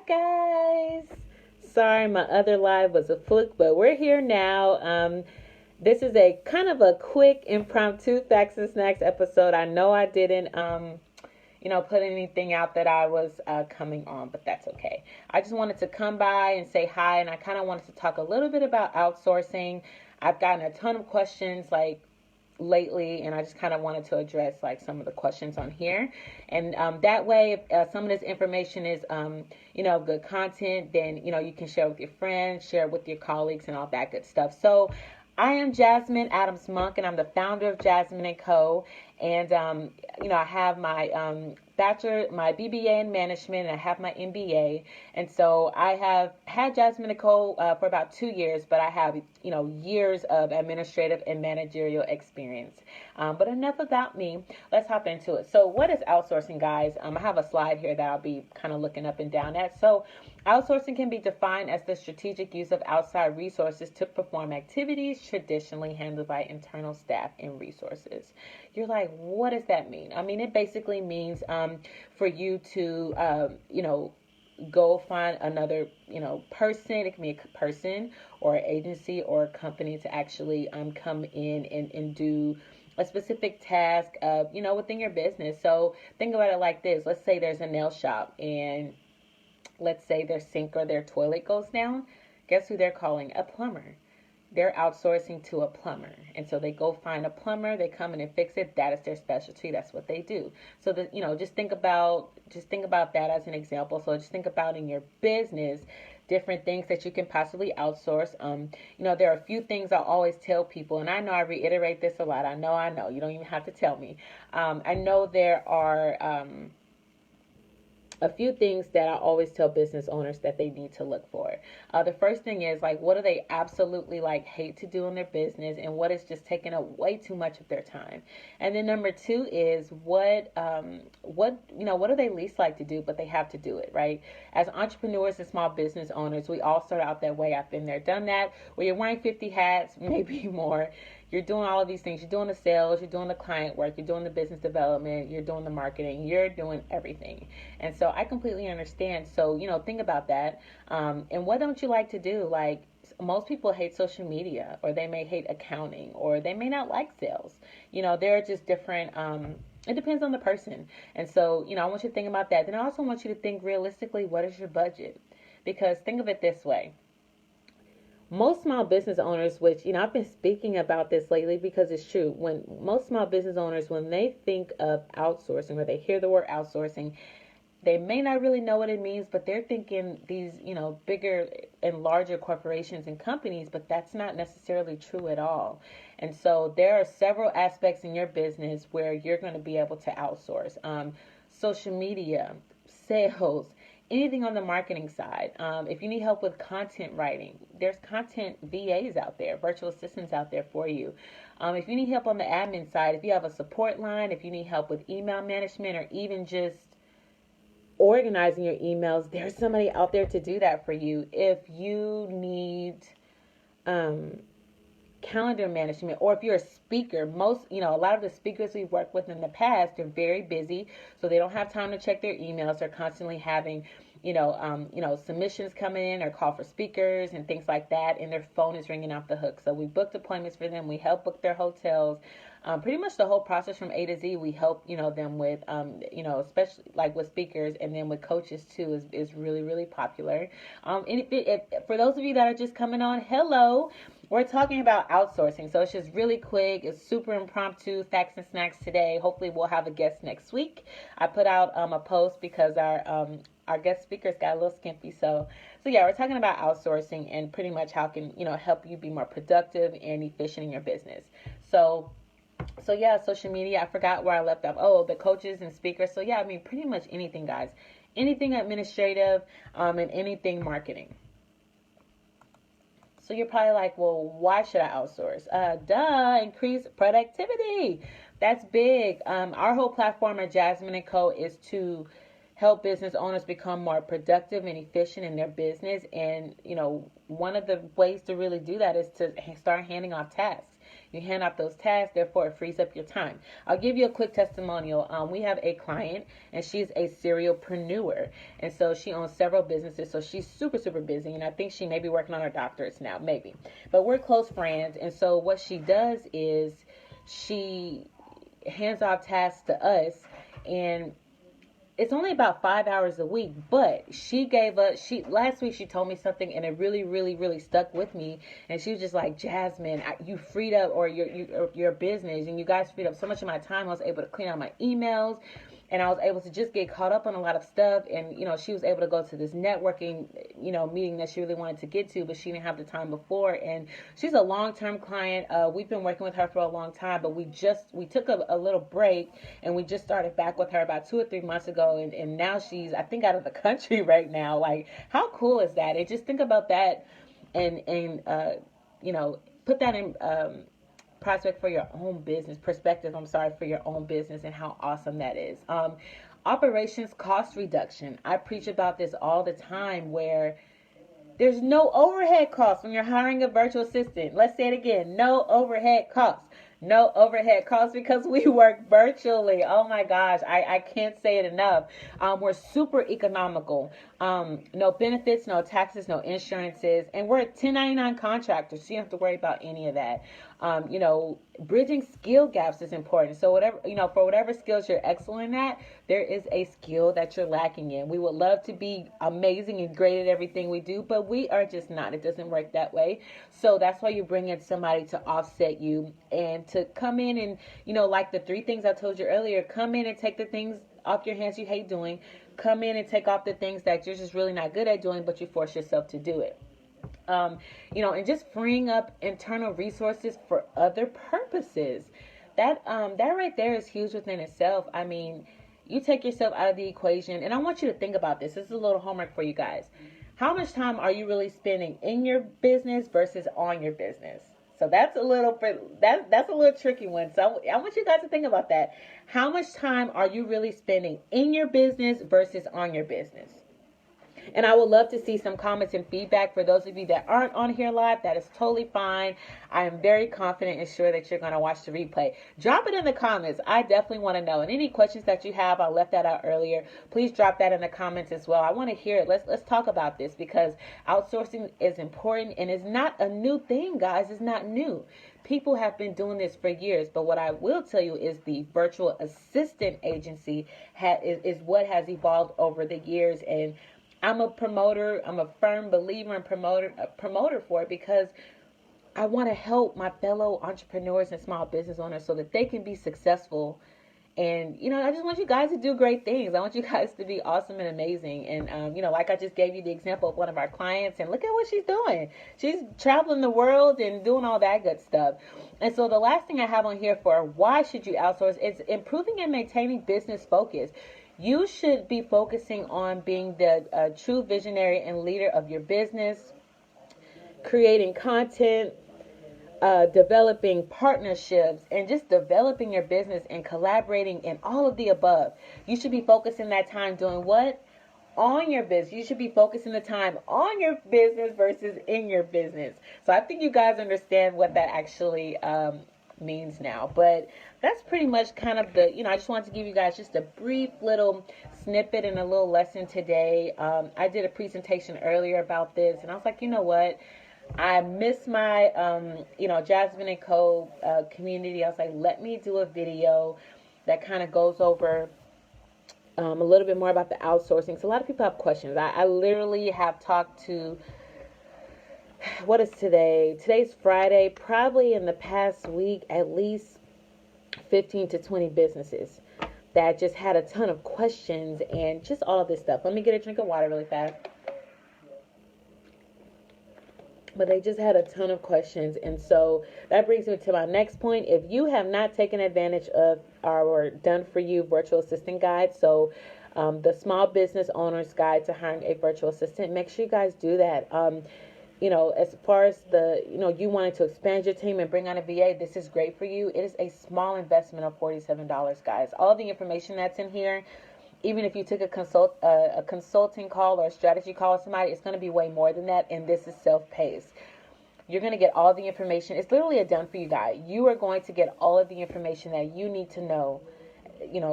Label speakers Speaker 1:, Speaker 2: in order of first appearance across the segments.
Speaker 1: guys. Sorry, my other live was a fluke, but we're here now. This is a kind of a quick impromptu Facts and Snacks episode. I know I didn't, put anything out that I was coming on, but that's okay. I just wanted to come by and say hi, and I kind of wanted to talk a little bit about outsourcing. I've gotten a ton of questions lately, and I just kind of wanted to address some of the questions on here, and that way if some of this information is good content, then you can share with your friends, share with your colleagues, and all that good stuff. So I am Jasmine Adams Monk, and I'm the founder of Jasmine and Co. And I have my my BBA in management, and I have my MBA. And so I have had Jasmine and Co. For about 2 years, but I have years of administrative and managerial experience. But enough about me. Let's hop into it. So what is outsourcing, guys? I have a slide here that I'll be kind of looking up and down at. So outsourcing can be defined as the strategic use of outside resources to perform activities traditionally handled by internal staff and resources. You're like, what does that mean? I mean, it basically means for you to, go find another, person. It can be a person or an agency or a company to actually come in and do a specific task, within your business. So think about it like this. Let's say there's a nail shop, and let's say their sink or their toilet goes down. Guess who they're calling? A plumber. They're outsourcing to a plumber. And so they go find a plumber, they come in and fix it. That is their specialty. That's what they do. So just think about that as an example. So just think about in your business different things that you can possibly outsource. There are a few things I always tell people, and I know I reiterate this a lot. I know. You don't even have to tell me. I know there are a few things that I always tell business owners that they need to look for. The first thing is what do they absolutely hate to do in their business, and what is just taking up way too much of their time. And then number two is what do they least like to do, but they have to do it, right? As entrepreneurs and small business owners, we all start out that way. I've been there, done that, where you're wearing 50 hats, maybe more. You're doing all of these things. You're doing the sales, you're doing the client work, you're doing the business development, you're doing the marketing, you're doing everything. And so I completely understand. So, think about that. And what don't you like to do? Most people hate social media, or they may hate accounting, or they may not like sales. There are just different, it depends on the person. And so, I want you to think about that. Then I also want you to think realistically, what is your budget? Because think of it this way. Most small business owners, which, I've been speaking about this lately because it's true. When most small business owners, when they think of outsourcing or they hear the word outsourcing, they may not really know what it means, but they're thinking these, bigger and larger corporations and companies, but that's not necessarily true at all. And so there are several aspects in your business where you're going to be able to outsource. Social media, sales, anything on the marketing side. If you need help with content writing, there's content VAs out there, virtual assistants out there for you. If you need help on the admin side, if you have a support line, if you need help with email management, or even just organizing your emails, there's somebody out there to do that for you. If you need calendar management, or if you're a speaker, a lot of the speakers we've worked with in the past are very busy, so they don't have time to check their emails. They're constantly having submissions coming in, or call for speakers and things like that, and their phone is ringing off the hook. So we booked appointments for them. We help book their hotels. Pretty much the whole process from A to Z, we help, them with, especially with speakers, and then with coaches too is really, really popular. And if for those of you that are just coming on, hello, we're talking about outsourcing. So it's just really quick. It's super impromptu, facts and snacks today. Hopefully we'll have a guest next week. I put out a post because our guest speakers got a little skimpy. So yeah, we're talking about outsourcing and pretty much how it can, help you be more productive and efficient in your business. So yeah, social media, I forgot where I left off. Oh, the coaches and speakers. So yeah, pretty much anything, guys. Anything administrative, and anything marketing. So you're probably like, well, why should I outsource? Increase productivity. That's big. Our whole platform at Jasmine & Co. is to help business owners become more productive and efficient in their business. And, one of the ways to really do that is to start handing off tasks. You hand out those tasks, therefore it frees up your time. I'll give you a quick testimonial. We have a client, and she's a serialpreneur, and so she owns several businesses, so she's super, super busy, and I think she may be working on her doctorates now, maybe. But we're close friends, and so what she does is she hands off tasks to us, and it's only about 5 hours a week, but she gave us, last week she told me something, and it really, really, really stuck with me. And she was just like, Jasmine, you freed up, or your business, and you guys freed up so much of my time. I was able to clean out my emails, and I was able to just get caught up on a lot of stuff. And, she was able to go to this networking, meeting that she really wanted to get to, but she didn't have the time before. And she's a long-term client. We've been working with her for a long time, but we took a little break, and we just started back with her about 2 or 3 months ago. And now she's, I think, out of the country right now. Like, how cool is that? And just think about that, and put that in, prospect for your own business, perspective, for your own business, and how awesome that is. Operations cost reduction. I preach about this all the time, where there's no overhead costs when you're hiring a virtual assistant. Let's say it again. No overhead costs. No overhead costs, because we work virtually. Oh my gosh, I can't say it enough. We're super economical. No benefits, no taxes, no insurances, and we're 1099 contractors, so you don't have to worry about any of that. Bridging skill gaps is important. So for whatever skills you're excellent at, there is a skill that you're lacking in. We would love to be amazing and great at everything we do, but we are just not. It doesn't work that way. So that's why you bring in somebody to offset you, and to come in and, like the 3 things I told you earlier, come in and take the things off your hands you hate doing. Come in and take off the things that you're just really not good at doing, but you force yourself to do it. And just freeing up internal resources for other purposes. That right there is huge within itself. I mean, you take yourself out of the equation, and I want you to think about this. This is a little homework for you guys. How much time are you really spending in your business versus on your business? So that's a little tricky one. So I want you guys to think about that. How much time are you really spending in your business versus on your business? And I would love to see some comments and feedback. For those of you that aren't on here live, that is totally fine. I am very confident and sure that you're going to watch the replay. Drop it in the comments. I definitely want to know. And any questions that you have, I left that out earlier. Please drop that in the comments as well. I want to hear it. Let's talk about this, because outsourcing is important, and it's not a new thing, guys. It's not new. People have been doing this for years, but what I will tell you is the virtual assistant agency is what has evolved over the years. And I'm a promoter. I'm a firm believer and promoter for it, because I want to help my fellow entrepreneurs and small business owners so that they can be successful. And, I just want you guys to do great things. I want you guys to be awesome and amazing. And, like I just gave you the example of one of our clients, and look at what she's doing. She's traveling the world and doing all that good stuff. And so the last thing I have on here for why should you outsource is improving and maintaining business focus. You should be focusing on being the true visionary and leader of your business, creating content, developing partnerships, and just developing your business and collaborating in all of the above. You should be focusing that time doing what? On your business. You should be focusing the time on your business versus in your business. So I think you guys understand what that actually means now. But that's pretty much kind of I just wanted to give you guys just a brief little snippet and a little lesson today. I did a presentation earlier about this, and I was like, you know what? I miss my, Jasmine and Co. Community. I was like, let me do a video that kind of goes over a little bit more about the outsourcing. So a lot of people have questions. I literally have talked to, what is today? Today's Friday. Probably in the past week, at least 15 to 20 businesses that just had a ton of questions and just all of this stuff. Let me get a drink of water really fast. But they just had a ton of questions. And so that brings me to my next point. If you have not taken advantage of our done for you virtual assistant guide, so the small business owner's guide to hiring a virtual assistant, make sure you guys do that. As far as you wanted to expand your team and bring on a VA, this is great for you. It is a small investment of $47, guys. All the information that's in here, even if you took a consulting call or a strategy call with somebody, it's going to be way more than that, and this is self-paced. You're going to get all the information. It's literally a done for you guide. You are going to get all of the information that you need to know,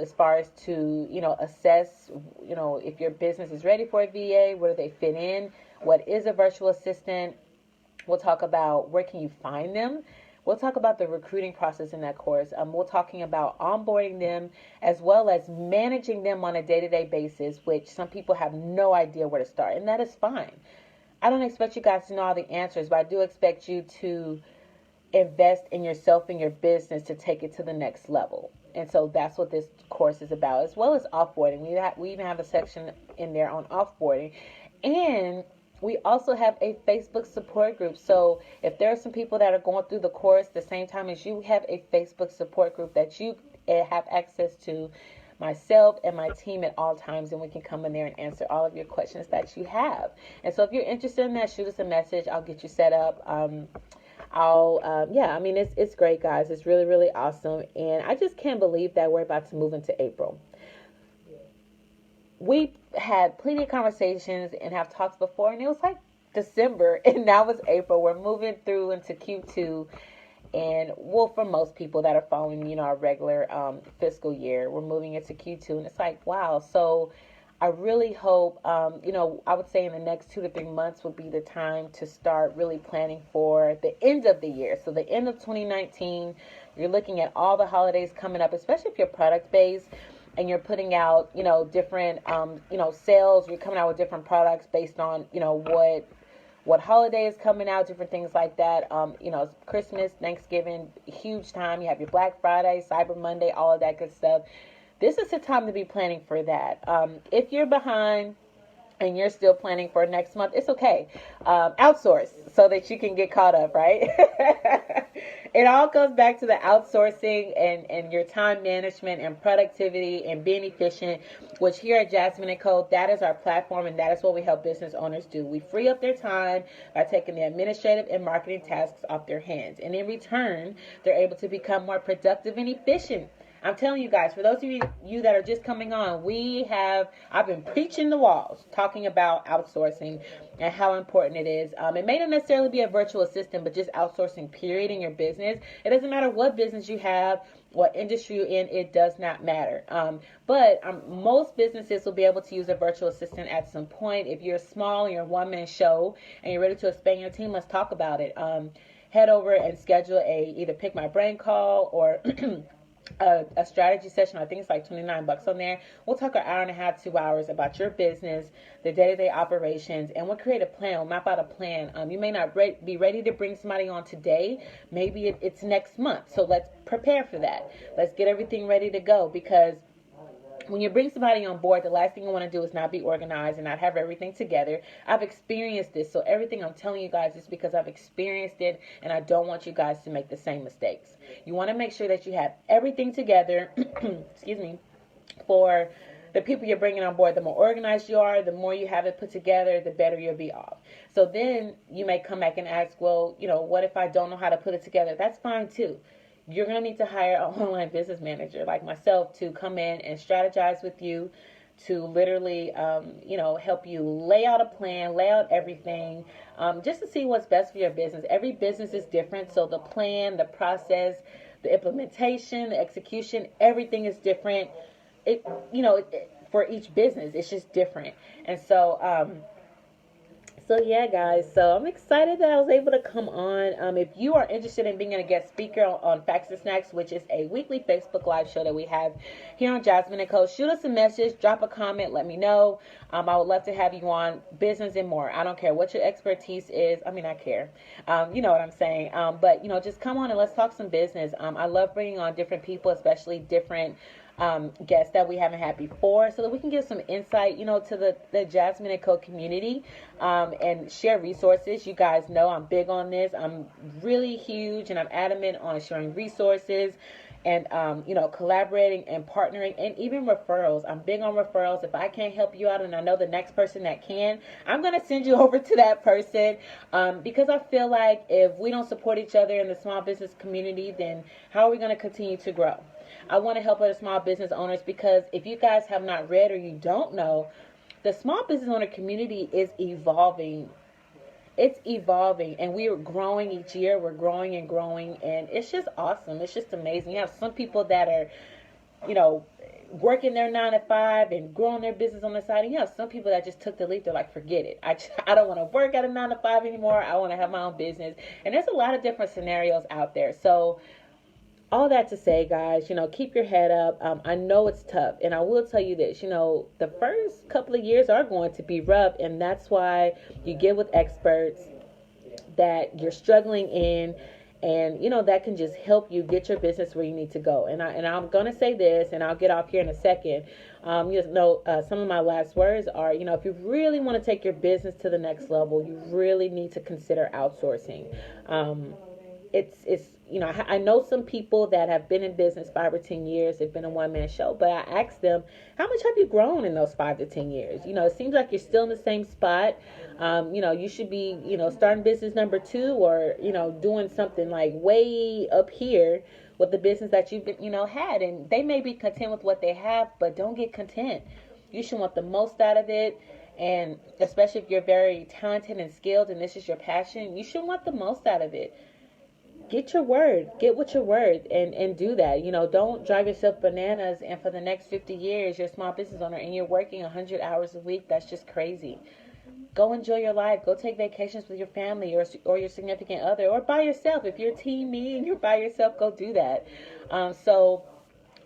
Speaker 1: as far as to, assess, if your business is ready for a VA, where do they fit in, what is a virtual assistant. We'll talk about where can you find them. We'll talk about the recruiting process in that course. We're talking about onboarding them as well as managing them on a day-to-day basis, which some people have no idea where to start, and that is fine. I don't expect you guys to know all the answers, but I do expect you to invest in yourself and your business to take it to the next level. And so that's what this course is about, as well as offboarding. We even have a section in there on offboarding. And we also have a Facebook support group. So if there are some people that are going through the course the same time as you, have a Facebook support group that you have access to, myself and my team at all times, and we can come in there and answer all of your questions that you have. And so if you're interested in that, shoot us a message. I'll get you set up. It's great, guys. It's really, really awesome. And I just can't believe that we're about to move into April. We had plenty of conversations and have talks before, and it was like December, and now it's April. We're moving through into Q2. And for most people that are following, our regular fiscal year, we're moving into Q2, and it's like, wow. So I really hope, I would say in the next 2 to 3 months would be the time to start really planning for the end of the year. So the end of 2019, you're looking at all the holidays coming up, especially if you're product-based and you're putting out, different, sales. You're coming out with different products based on, what holiday is coming out, different things like that. Christmas, Thanksgiving, huge time. You have your Black Friday, Cyber Monday, all of that good stuff. This is the time to be planning for that. If you're behind and you're still planning for next month, it's okay. Outsource so that you can get caught up, right? It all goes back to the outsourcing and your time management and productivity and being efficient, which here at Jasmine & Co., that is our platform, and that is what we help business owners do. We free up their time by taking the administrative and marketing tasks off their hands. And in return, they're able to become more productive and efficient. I'm telling you guys, for those of you that are just coming on, I've been preaching the walls, talking about outsourcing and how important it is. It may not necessarily be a virtual assistant, but just outsourcing, period, in your business. It doesn't matter what business you have, what industry you're in, it does not matter. But most businesses will be able to use a virtual assistant at some point. If you're small and you're a one-man show and you're ready to expand your team, let's talk about it. Head over and schedule either Pick My Brain call or a strategy session. I think it's like $29 on there. We'll talk an hour and a half, 2 hours about your business, the day-to-day operations, and we'll create a plan. We'll map out a plan. You may not be ready to bring somebody on today. Maybe it's next month. So let's prepare for that. Let's get everything ready to go, because when you bring somebody on board, the last thing you want to do is not be organized and not have everything together. I've experienced this, so everything I'm telling you guys is because I've experienced it, and I don't want you guys to make the same mistakes. You want to make sure that you have everything together, excuse me, for the people you're bringing on board. The more organized you are, the more you have it put together, the better you'll be off. So then you may come back and ask, well, what if I don't know how to put it together? That's fine too. You're going to need to hire an online business manager like myself to come in and strategize with you, to literally, help you lay out a plan, lay out everything, just to see what's best for your business. Every business is different, so the plan, the process, the implementation, the execution, everything is different. For each business, it's just different. And so yeah, guys, so I'm excited that I was able to come on. If you are interested in being a guest speaker on Facts and Snacks, which is a weekly Facebook Live show that we have here on Jasmine & Co., shoot us a message, drop a comment, let me know. I would love to have you on. Business and more. I don't care what your expertise is. I mean, I care. You know what I'm saying. But, just come on and let's talk some business. I love bringing on different people, especially different guests that we haven't had before, so that we can give some insight, to the Jasmine & Co. community, and share resources. You guys know I'm big on this. I'm really huge and I'm adamant on sharing resources and, collaborating and partnering, and even referrals. I'm big on referrals. If I can't help you out and I know the next person that can, I'm going to send you over to that person, because I feel like if we don't support each other in the small business community, then how are we going to continue to grow? I want to help other small business owners, because if you guys have not read or you don't know, the small business owner community is evolving it's evolving, and we are growing each year. We're growing and growing, and it's just awesome. It's just amazing. You have some people that are, you know, working their 9 to 5 and growing their business on the side. And you have some people that just took the leap. They're like, forget it. I don't want to work at a 9 to 5 anymore. I want to have my own business. And there's a lot of different scenarios out there. So all that to say, guys, you know, keep your head up. I know it's tough, and I will tell you this, you know, the first couple of years are going to be rough, and that's why you get with experts that you're struggling in, and you know that can just help you get your business where you need to go. And I'm gonna say this, and I'll get off here in a second. You know, some of my last words are, you know, if you really want to take your business to the next level, you really need to consider outsourcing. It's you know, I know some people that have been in business 5 or 10 years. They've been a one-man show, but I asked them, how much have you grown in those 5 to 10 years? You know, it seems like you're still in the same spot. You know, you should be, you know, starting business number 2, or, you know, doing something like way up here with the business that you've, you know, had. And they may be content with what they have, but don't get content. You should want the most out of it. And especially if you're very talented and skilled and this is your passion, you should want the most out of it. Get with your word, and do that. You know, don't drive yourself bananas and for the next 50 years you're a small business owner and you're working 100 hours a week. That's just crazy. Go enjoy your life. Go take vacations with your family or your significant other, or by yourself. If you're team me and you're by yourself, go do that. So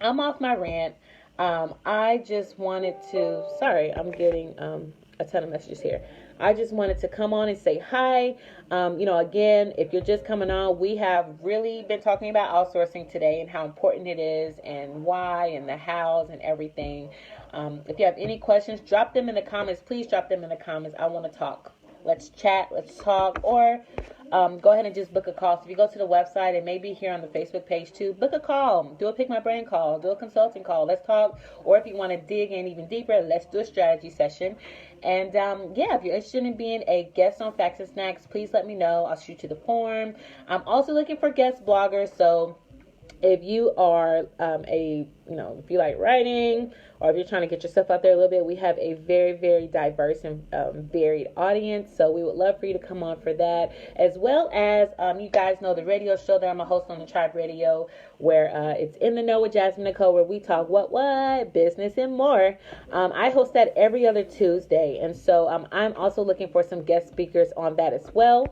Speaker 1: I'm off my rant. I just wanted to, sorry, I'm getting a ton of messages here. I just wanted to come on and say hi. You know, again, if you're just coming on, we have really been talking about outsourcing today and how important it is and why and the hows and everything. If you have any questions, drop them in the comments. Please drop them in the comments. I want to talk. Let's chat. Let's talk. Or go ahead and just book a call. So if you go to the website and maybe here on the Facebook page too, book a call. Do a Pick My Brain call. Do a consulting call. Let's talk. Or if you want to dig in even deeper, let's do a strategy session. And yeah, if you're interested in being a guest on Facts and Snacks, please let me know. I'll shoot you the form. I'm also looking for guest bloggers. So if you are if you like writing, or if you're trying to get yourself out there a little bit, we have a very, very diverse and varied audience. So we would love for you to come on for that. As well as, you guys know the radio show that I'm a host on the Tribe Radio, where it's In the Know with Jasmine Nicole, where we talk what, business and more. I host that every other Tuesday. And so I'm also looking for some guest speakers on that as well.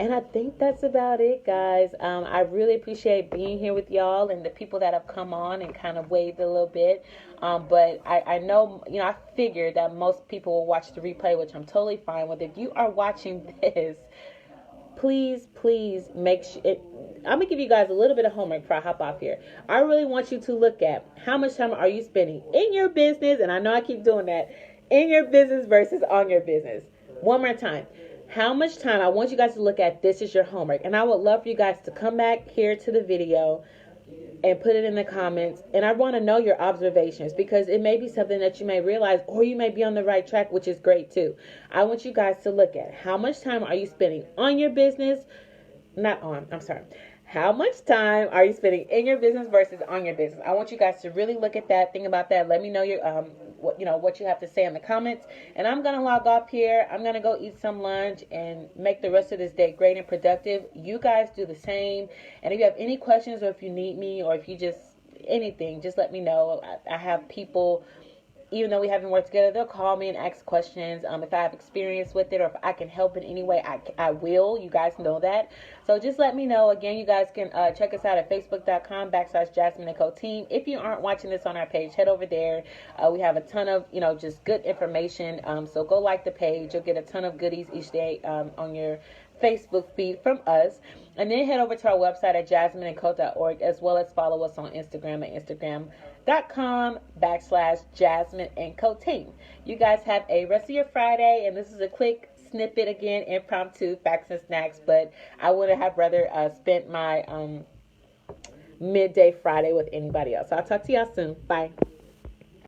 Speaker 1: And I think that's about it, guys. I really appreciate being here with y'all and the people that have come on and kind of waved a little bit. But I know, you know, I figured that most people will watch the replay, which I'm totally fine with. If you are watching this, please make sure. I'm going to give you guys a little bit of homework before I hop off here. I really want you to look at how much time are you spending in your business. And I know I keep doing that. In your business versus on your business. One more time. How much time? I want you guys to look at this as your homework. And I would love for you guys to come back here to the video and put it in the comments. And I want to know your observations, because it may be something that you may realize, or you may be on the right track, which is great too. I want you guys to look at how much time are you spending on your business? How much time are you spending in your business versus on your business? I want you guys to really look at that, think about that. Let me know your what you have to say in the comments. And I'm gonna log off here. I'm gonna go eat some lunch and make the rest of this day great and productive. You guys do the same. And if you have any questions, or if you need me, or if you just anything, just let me know. I have people, even though we haven't worked together, they'll call me and ask questions. If I have experience with it, or if I can help in any way, I will. You guys know that. So just let me know. Again, you guys can check us out at facebook.com/Jasmine Nicole Team. If you aren't watching this on our page, head over there. We have a ton of, just good information. So go like the page. You'll get a ton of goodies each day on your Facebook feed from us. And then head over to our website at jasmineandco.org, as well as follow us on Instagram at Instagram.com/Jasmine and Co Team. You guys have a rest of your Friday, and this is a quick snippet, again, impromptu Facts and Snacks, but I would have rather spent my midday Friday with anybody else. So I'll talk to y'all soon. Bye.